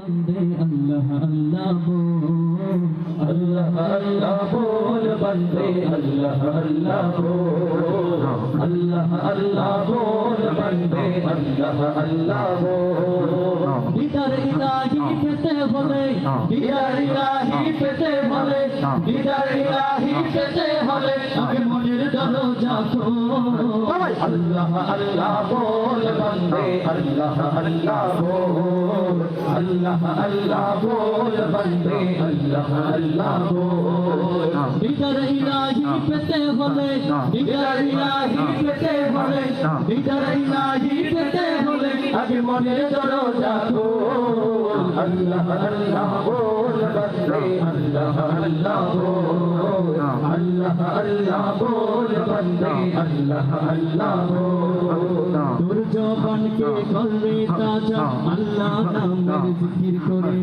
बंदे अल्लाह अल्लाह बोल, अल्लाह अल्लाह बोल बंदे अल्लाह अल्लाह बोल, अल्लाह अल्लाह बोल बंदे अल्लाह अल्लाह बोल। दीदार इलाही पेते होले, दीदार इलाही पेते होले, दीदार इलाही पेते होले, आगे मনের दरজা खोल। अल्लाह अल्लाह बोल बंदे अल्लाह अल्लाह बोल, अल्लाह अल्लाह बोल बंदे अल्लाह अल्लाह बोल। दीदार इलाही पेते होले, दीदार इलाही पेते होले, दीदार इलाही पेते होले, आगे मনের दरজা खोल। अल्लाह अल्लाह बोल बंदे अल्लाह अल्लाह बोल, अल्लाह अल्लाह बोल बंदे अल्लाह अल्लाह बोल। তোর জবানকে করলে তাজা আল্লাহ নামের জিকির করে,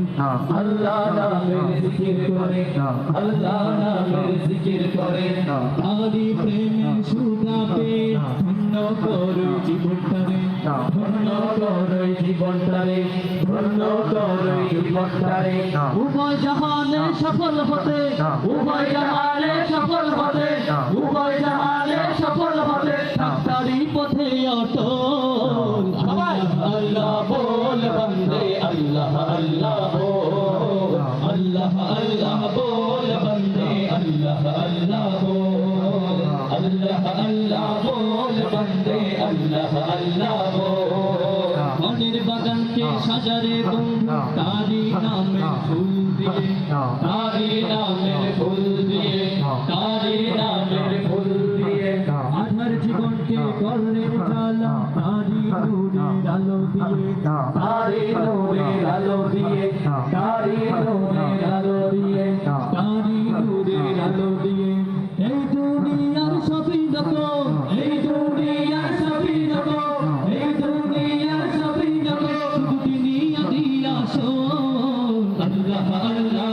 আল্লাহ নামের জিকির করে, আল্লাহ নামের জিকির করে। তারি প্রেমের সুগাতে ধন্য করে জীবনটারে, ধন্য করে জীবনটারে, ধন্য করে জীবনটারে। উভয় জাহানে সফল হতে, উভয় জাহানে সফল হতে, উভয় জাহানে সফল হতে। তারি পথে অটল। আল্লাহ बोल बंदे अल्लाह अल्लाह बोल, अल्लाह अल्लाह बोल बंदे अल्लाह अल्लाह बोल, अल्लाह अल्लाह बोल बंदे अल्लाह अल्लाह बोल। মনের বাগানকে সাজারে বন্ধু তারি নামের ফুল দিয়ে, तारी नामेर फूल दिए, तारी नामेर फूल दिए। আধার জীবনকে করলে জ্বালা তারি নূরের আলো দিয়ে, तारी नूरेर आलो दिए, तारी नूरेर आलो दिए। তারি নূরের আলো দিয়ে। এই দুনিয়ার সবই যত, এই দুনিয়ার সবই যত, এই দুনিয়ার সবই যত, শুধু দুনিয়া দিয়া শোন। আল্লাহ আল্লাহ